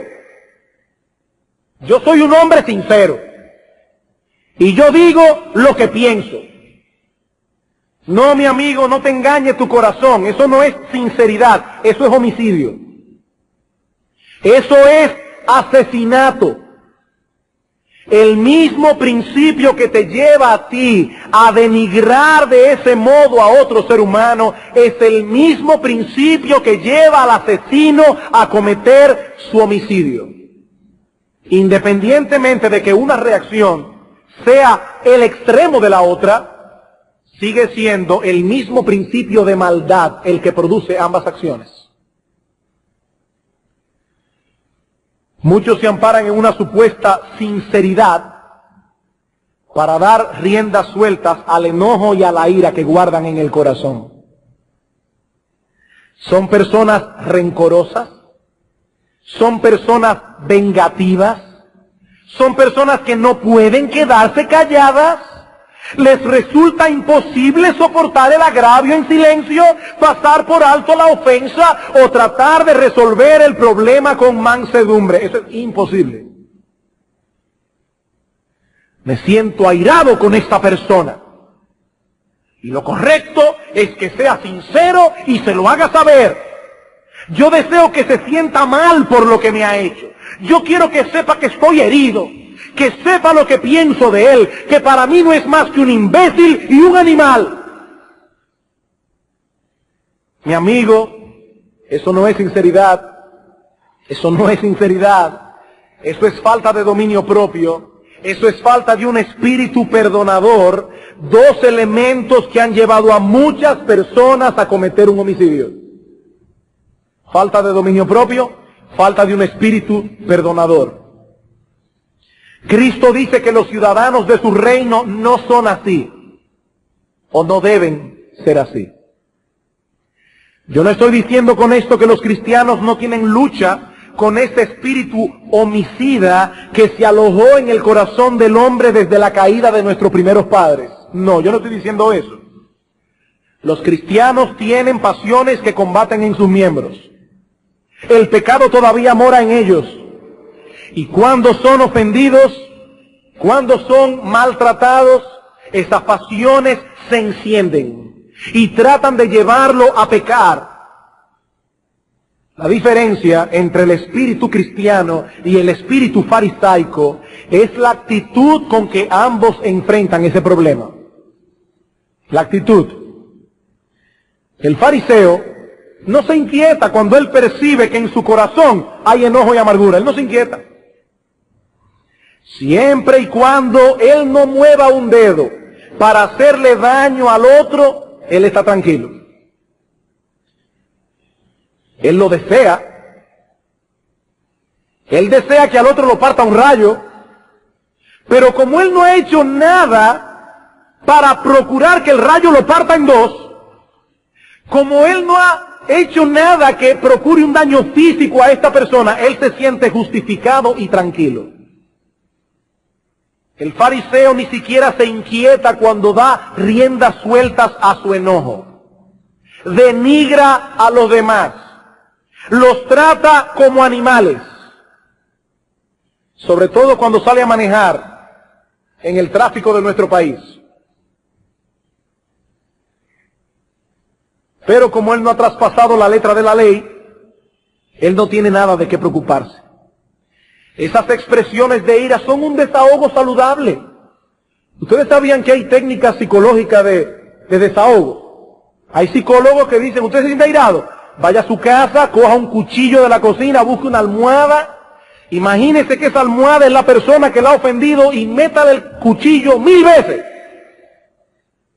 Yo soy un hombre sincero. Y yo digo lo que pienso. No, mi amigo, no te engañes tu corazón. Eso no es sinceridad, eso es homicidio. Eso es asesinato. El mismo principio que te lleva a ti a denigrar de ese modo a otro ser humano es el mismo principio que lleva al asesino a cometer su homicidio. Independientemente de que una reacción sea el extremo de la otra, sigue siendo el mismo principio de maldad el que produce ambas acciones. Muchos se amparan en una supuesta sinceridad para dar riendas sueltas al enojo y a la ira que guardan en el corazón. Son personas rencorosas, son personas vengativas, son personas que no pueden quedarse calladas. Les resulta imposible soportar el agravio en silencio, pasar por alto la ofensa o tratar de resolver el problema con mansedumbre. Eso es imposible. Me siento airado con esta persona. Y lo correcto es que sea sincero y se lo haga saber. Yo deseo que se sienta mal por lo que me ha hecho. Yo quiero que sepa que estoy herido, que sepa lo que pienso de él, que para mí no es más que un imbécil y un animal. Mi amigo, eso no es sinceridad, eso no es sinceridad, eso es falta de dominio propio, eso es falta de un espíritu perdonador, dos elementos que han llevado a muchas personas a cometer un homicidio. Falta de dominio propio, falta de un espíritu perdonador. Cristo dice que los ciudadanos de su reino no son así, o no deben ser así. Yo no estoy diciendo con esto que los cristianos no tienen lucha con este espíritu homicida que se alojó en el corazón del hombre desde la caída de nuestros primeros padres. No, yo no estoy diciendo eso. Los cristianos tienen pasiones que combaten en sus miembros. El pecado todavía mora en ellos. Y cuando son ofendidos, cuando son maltratados, esas pasiones se encienden y tratan de llevarlo a pecar. La diferencia entre el espíritu cristiano y el espíritu farisaico es la actitud con que ambos enfrentan ese problema. La actitud. El fariseo no se inquieta cuando él percibe que en su corazón hay enojo y amargura. Él no se inquieta. Siempre y cuando él no mueva un dedo para hacerle daño al otro, él está tranquilo. Él lo desea. Él desea que al otro lo parta un rayo. Pero como él no ha hecho nada para procurar que el rayo lo parta en dos, como él no ha hecho nada que procure un daño físico a esta persona, él se siente justificado y tranquilo. El fariseo ni siquiera se inquieta cuando da riendas sueltas a su enojo. Denigra a los demás. Los trata como animales. Sobre todo cuando sale a manejar en el tráfico de nuestro país. Pero como él no ha traspasado la letra de la ley, él no tiene nada de qué preocuparse. Esas expresiones de ira son un desahogo saludable. Ustedes sabían que hay técnicas psicológicas de desahogo. Hay psicólogos que dicen, usted se siente airado, vaya a su casa, coja un cuchillo de la cocina, busque una almohada, imagínese que esa almohada es la persona que la ha ofendido y métale el cuchillo 1000 veces.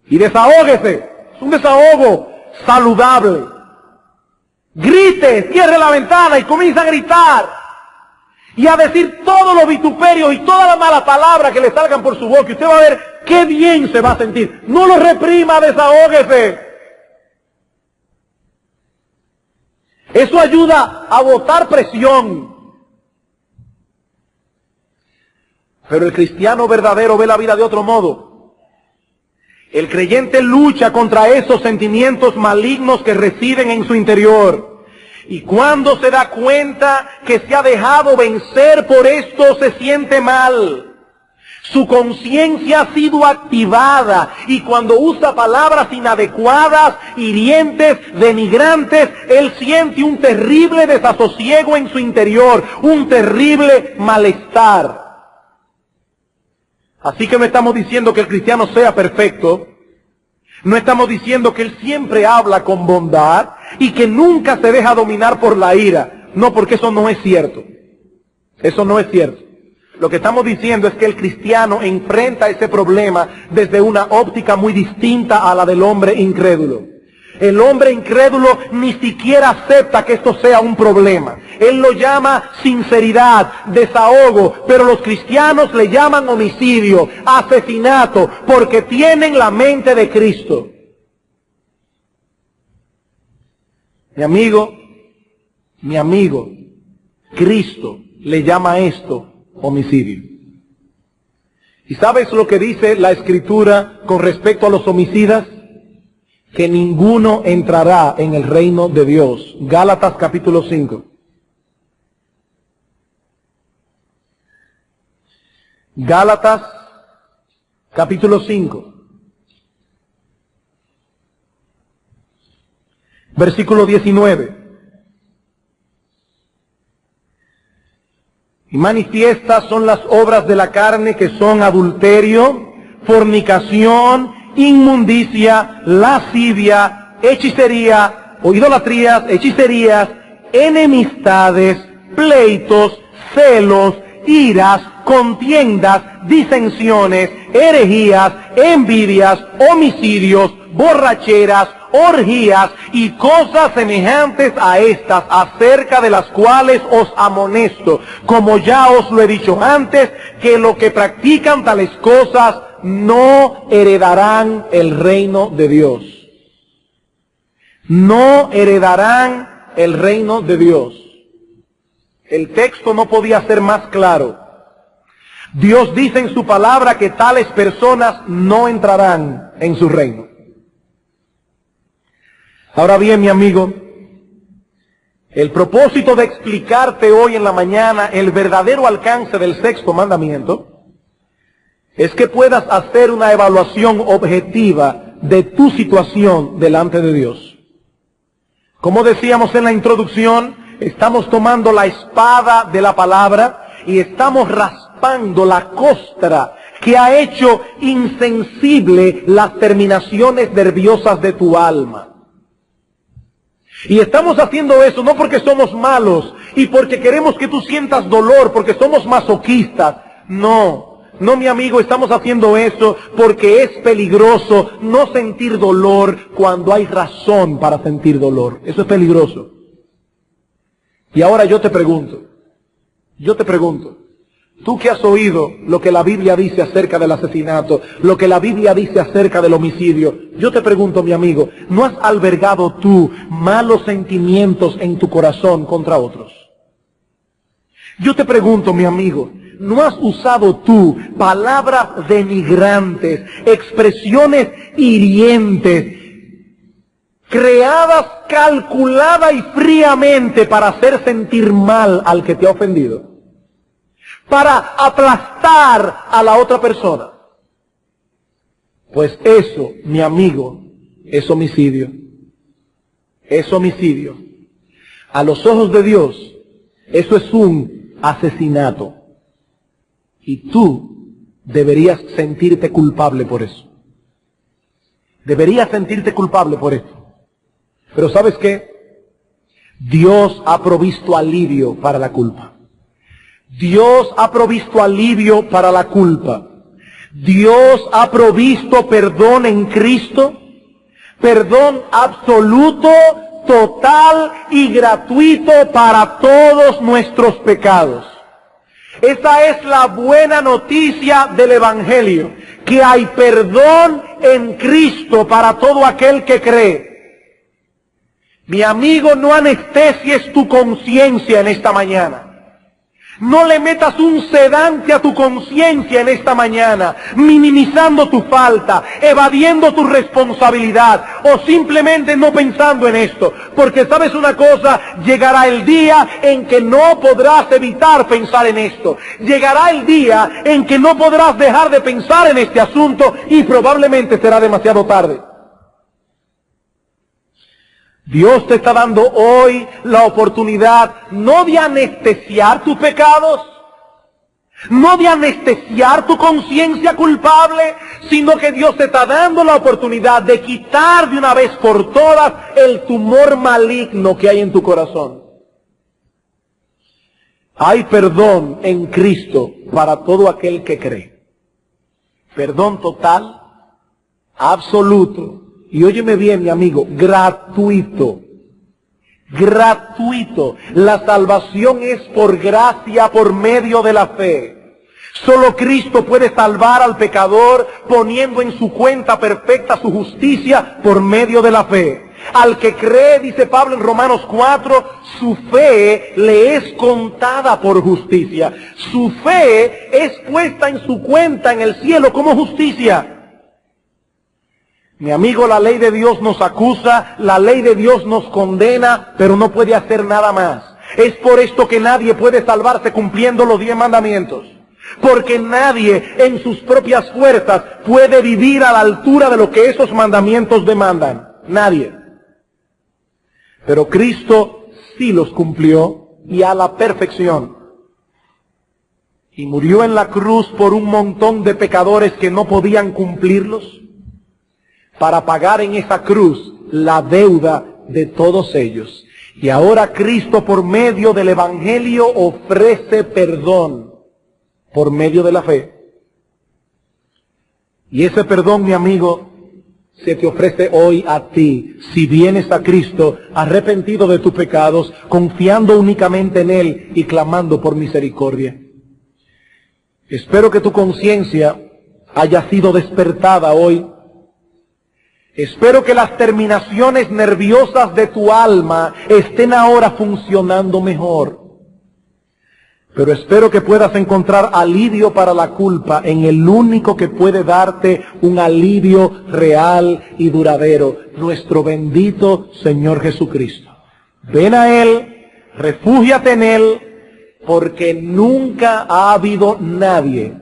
Y desahóguese. Es un desahogo saludable. Grite, cierre la ventana y comienza a gritar. Y a decir todos los vituperios y todas las malas palabras que le salgan por su boca. Y usted va a ver qué bien se va a sentir. No lo reprima, desahóguese. Eso ayuda a botar presión. Pero el cristiano verdadero ve la vida de otro modo. El creyente lucha contra esos sentimientos malignos que residen en su interior. Y cuando se da cuenta que se ha dejado vencer por esto, se siente mal. Su conciencia ha sido activada y cuando usa palabras inadecuadas, hirientes, denigrantes, él siente un terrible desasosiego en su interior, un terrible malestar. Así que no estamos diciendo que el cristiano sea perfecto. No estamos diciendo que él siempre habla con bondad y que nunca se deja dominar por la ira. No, porque eso no es cierto. Eso no es cierto. Lo que estamos diciendo es que el cristiano enfrenta ese problema desde una óptica muy distinta a la del hombre incrédulo. El hombre incrédulo ni siquiera acepta que esto sea un problema. Él lo llama sinceridad, desahogo, pero los cristianos le llaman homicidio, asesinato, porque tienen la mente de Cristo. Mi amigo, Cristo le llama a esto homicidio. ¿Y sabes lo que dice la Escritura con respecto a los homicidas? Que ninguno entrará en el reino de Dios. Gálatas capítulo 5. Gálatas capítulo 5. Versículo 19. Y manifiestas son las obras de la carne, que son adulterio, fornicación, inmundicia, lascivia, hechicería o idolatrías, hechicerías, enemistades, pleitos, celos, iras, contiendas, disensiones, herejías, envidias, homicidios, borracheras, orgías y cosas semejantes a estas, acerca de las cuales os amonesto, como ya os lo he dicho antes, que los que practican tales cosas no heredarán el reino de Dios. No heredarán el reino de Dios. El texto no podía ser más claro. Dios dice en su palabra que tales personas no entrarán en su reino. Ahora bien, mi amigo, el propósito de explicarte hoy en la mañana el verdadero alcance del sexto mandamiento es que puedas hacer una evaluación objetiva de tu situación delante de Dios. Como decíamos en la introducción, estamos tomando la espada de la palabra y estamos raspando la costra que ha hecho insensible las terminaciones nerviosas de tu alma. Y estamos haciendo eso no porque somos malos y porque queremos que tú sientas dolor, porque somos masoquistas. No, mi amigo, estamos haciendo eso porque es peligroso no sentir dolor cuando hay razón para sentir dolor. Eso es peligroso. Y ahora yo te pregunto, tú que has oído lo que la Biblia dice acerca del asesinato, lo que la Biblia dice acerca del homicidio, yo te pregunto, mi amigo, ¿no has albergado tú malos sentimientos en tu corazón contra otros? Yo te pregunto, mi amigo, ¿no has usado tú palabras denigrantes, expresiones hirientes, creadas calculada y fríamente para hacer sentir mal al que te ha ofendido? Para aplastar a la otra persona. Pues eso, mi amigo, es homicidio. Es homicidio. A los ojos de Dios, eso es un asesinato. Y tú deberías sentirte culpable por eso. Deberías sentirte culpable por esto. Pero ¿sabes qué? Dios ha provisto alivio para la culpa. Dios ha provisto alivio para la culpa. Dios ha provisto perdón en Cristo. Perdón absoluto, total y gratuito para todos nuestros pecados. Esa es la buena noticia del Evangelio, que hay perdón en Cristo para todo aquel que cree. Mi amigo, no anestesies tu conciencia en esta mañana. No le metas un sedante a tu conciencia en esta mañana, minimizando tu falta, evadiendo tu responsabilidad o simplemente no pensando en esto. Porque sabes una cosa, llegará el día en que no podrás evitar pensar en esto. Llegará el día en que no podrás dejar de pensar en este asunto y probablemente será demasiado tarde. Dios te está dando hoy la oportunidad no de anestesiar tus pecados, no de anestesiar tu conciencia culpable, sino que Dios te está dando la oportunidad de quitar de una vez por todas el tumor maligno que hay en tu corazón. Hay perdón en Cristo para todo aquel que cree. Perdón total, absoluto. Y óyeme bien, mi amigo, gratuito. Gratuito. La salvación es por gracia, por medio de la fe. Solo Cristo puede salvar al pecador poniendo en su cuenta perfecta su justicia por medio de la fe. Al que cree, dice Pablo en Romanos 4, su fe le es contada por justicia. Su fe es puesta en su cuenta en el cielo como justicia. Mi amigo, la ley de Dios nos acusa, la ley de Dios nos condena, pero no puede hacer nada más. Es por esto que nadie puede salvarse cumpliendo los 10 mandamientos. Porque nadie en sus propias fuerzas puede vivir a la altura de lo que esos mandamientos demandan. Nadie. Pero Cristo sí los cumplió y a la perfección. Y murió en la cruz por un montón de pecadores que no podían cumplirlos, para pagar en esa cruz la deuda de todos ellos. Y ahora Cristo, por medio del Evangelio, ofrece perdón por medio de la fe. Y ese perdón, mi amigo, se te ofrece hoy a ti, si vienes a Cristo arrepentido de tus pecados, confiando únicamente en Él y clamando por misericordia. Espero que tu conciencia haya sido despertada hoy. Espero que las terminaciones nerviosas de tu alma estén ahora funcionando mejor. Pero espero que puedas encontrar alivio para la culpa en el único que puede darte un alivio real y duradero, nuestro bendito Señor Jesucristo. Ven a Él, refúgiate en Él, porque nunca ha habido nadie,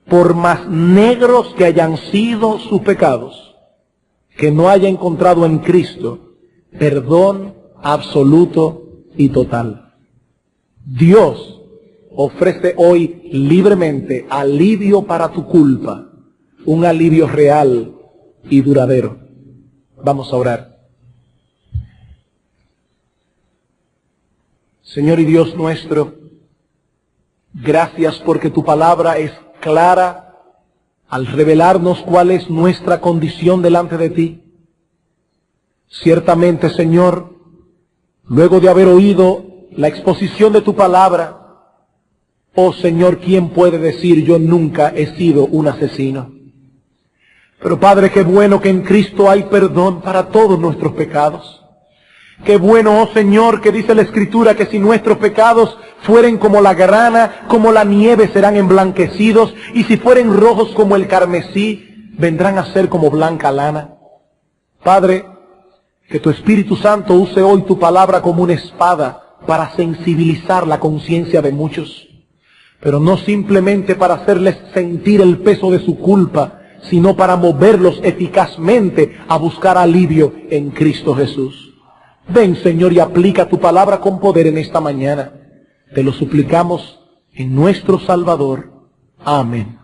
por más negros que hayan sido sus pecados, que no haya encontrado en Cristo perdón absoluto y total. Dios ofrece hoy libremente alivio para tu culpa, un alivio real y duradero. Vamos a orar. Señor y Dios nuestro, gracias porque tu palabra es clara al revelarnos cuál es nuestra condición delante de ti. Ciertamente, Señor, luego de haber oído la exposición de tu palabra, oh Señor, ¿quién puede decir yo nunca he sido un asesino? Pero Padre, qué bueno que en Cristo hay perdón para todos nuestros pecados. Qué bueno, oh Señor, que dice la Escritura que si nuestros pecados fueren como la grana, como la nieve serán emblanquecidos, y si fueren rojos como el carmesí, vendrán a ser como blanca lana. Padre, que tu Espíritu Santo use hoy tu palabra como una espada para sensibilizar la conciencia de muchos, pero no simplemente para hacerles sentir el peso de su culpa, sino para moverlos eficazmente a buscar alivio en Cristo Jesús. Ven, Señor, y aplica tu palabra con poder en esta mañana. Te lo suplicamos en nuestro Salvador. Amén.